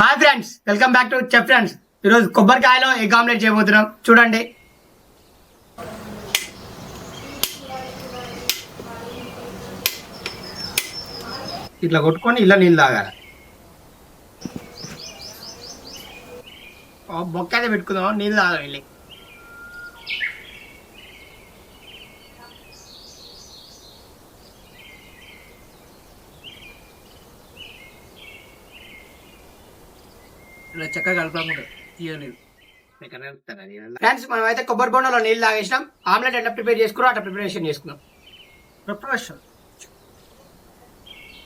Hi friends, welcome back to chef friends. ఈరోజు కొబ్బరికాయలో egg omelette చేయబోతున్నాం. చూడండి. ఇట్లా కొట్టుకొని ఇలా నీళ్ళు తాగాలి. బొక్క అయితే పెట్టుకుందాం, నీళ్ళు తాగాలి వెళ్ళి. ఇలా చక్కగా కలపకుండా తీయలేదు. ఫ్రెండ్స్, మనం అయితే కొబ్బరి బొండలో నీళ్ళు తాగేసినాం. ఆమ్లెట్ ఎట్లా ప్రిపేర్ చేసుకున్నాం అట్లా ప్రిపరేషన్ చేసుకున్నాం.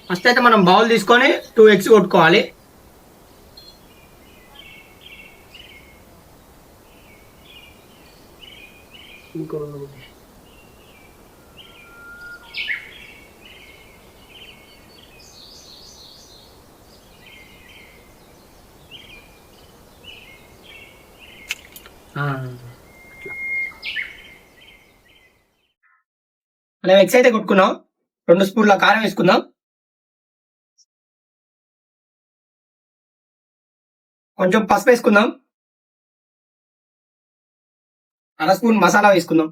ఫస్ట్ అయితే మనం బౌల్ తీసుకొని 2 eggs కొట్టుకోవాలి. ఇంకో అలా ఎగ్స్ అయితే కొట్టుకున్నాం. 2 స్పూన్ల కారం వేసుకుందాం. కొంచెం పసుపు వేసుకుందాం. 1/2 స్పూన్ మసాలా వేసుకుందాం.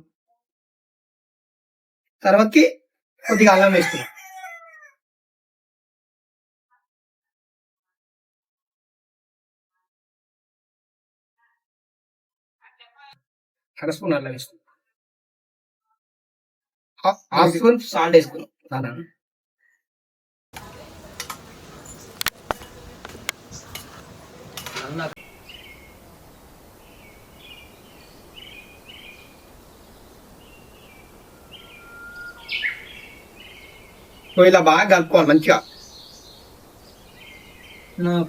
తర్వాతకి కొద్దిగా అల్లం వేసుకుందాం. అర స్పూన్ అల్లం వేసుకుందాం. హాఫ్ స్పూన్ సాల్ట్ వేసుకుందాం. ఇలా బాగా కలుపుకోవాలి మంచిగా.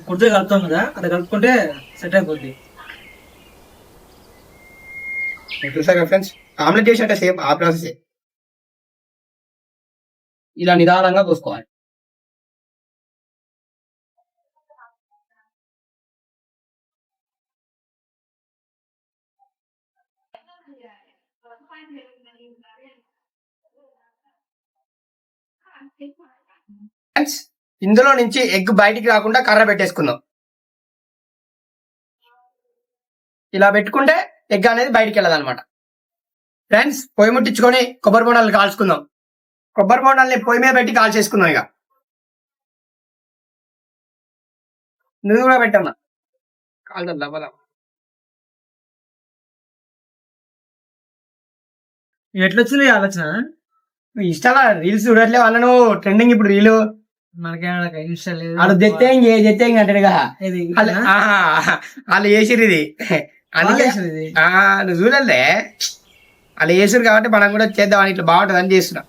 కుర్చీ కలుపుతాం కదా, అలా కలుపుకుంటే సెట్ అయిపోద్ది. చూసారు కదా ఫ్రెండ్స్, ఆమ్లెట్ చేసినట్టే సేమ్ ఆ ప్రాసెస్. ఇలా నిదానంగా పోసుకోవాలి. ఫ్రెండ్స్, ఇందులో నుంచి ఎగ్ బయటికి రాకుండా కర్ర పెట్టేసుకుందాం. ఇలా పెట్టుకుంటే ఎగ్ అనేది బయటికి వెళ్ళదన్నమాట. ఫ్రెండ్స్, పొయ్యి ముట్టించుకొని కొబ్బరి బొండాలు కాల్చుకుందాం. కొబ్బరి బొండాలని పొయ్యి మీద పెట్టి కాల్చేసుకుందాం. ఇక నువ్వు కూడా పెట్టమ్మా, కాలుతుంది దెబ్బలా. ఎట్లొచ్చింది ఆలోచన? ఇష్టాలా రీల్స్ చూడట్లేవు అన్న, నువ్వు ట్రెండింగ్ ఇప్పుడు రీలు. మనకేమో ఇన్స్టా లేదు. వాళ్ళు జెత్తేంగ్ అంటాడు కదా, వాళ్ళు చేసిరు ఇది. అందుకే నువ్వు చూడలే, వాళ్ళు చేసిరు కాబట్టి మనం కూడా చేద్దామని ఇట్లా బాగుంటుంది అని చేస్తున్నా.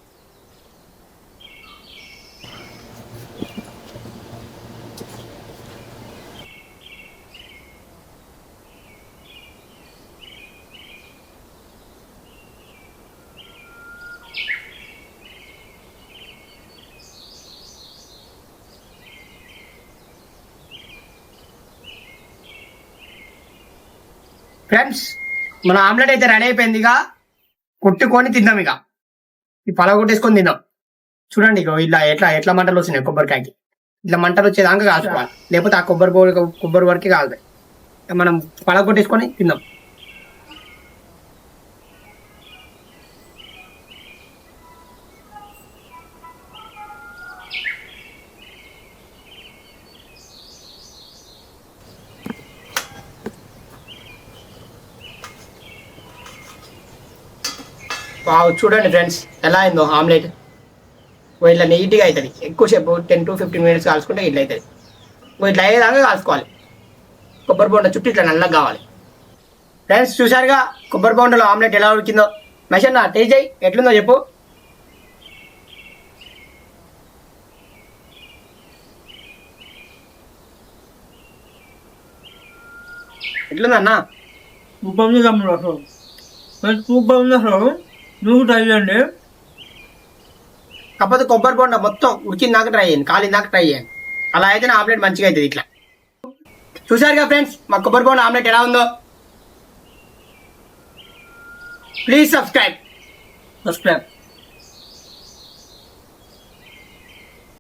ఫ్రెండ్స్, మన ఆమ్లెట్ అయితే రెడీ అయిపోయింది. ఇక కొట్టుకొని తిందాం. ఇక ఈ పలగొట్టేసుకొని తిందాం. చూడండి, ఇక ఇలా ఎట్లా ఎట్లా మంటలు వస్తున్నాయి కొబ్బరికాయకి. ఇట్లా మంటలు వచ్చేదాకా కాల్చుకోవాలి, లేకపోతే ఆ కొబ్బరి వరకే కాలుతాయి. మనం పలగొట్టేసుకొని తిందాం. చూడండి ఫ్రెండ్స్, ఎలా అయిందో ఆమ్లెట్. ఇట్లా నీట్గా అవుతుంది. ఎక్కువసేపు 10 to 15 minutes కాల్చుకుంటే ఇట్లా అవుతుంది. ఇట్లా అయ్యేదాకా కాల్చుకోవాలి. కొబ్బరి బొండ చుట్టూ ఇట్లా నల్లగా కావాలి. ఫ్రెండ్స్, చూసారుగా కొబ్బరి బొండలో ఆమ్లెట్ ఎలా ఉడికిందో. మెషన్న టేస్ట్ చేయి, ఎట్లుందో చెప్పు. ఎట్లుందన్నా? సూపర్ ఉంది అసలు. నువ్వు ట్రై చేయండి. కాకపోతే కొబ్బరి బొండ మొత్తం ఉడికిందాక ట్రై చేయండి, కాలిందాక ట్రై చేయండి. అలా అయితే ఆమ్లెట్ మంచిగా అవుతుంది. ఇట్లా చూసారుగా ఫ్రెండ్స్, మా కొబ్బరి బొండ ఆమ్లెట్ ఎలా ఉందో. Please subscribe.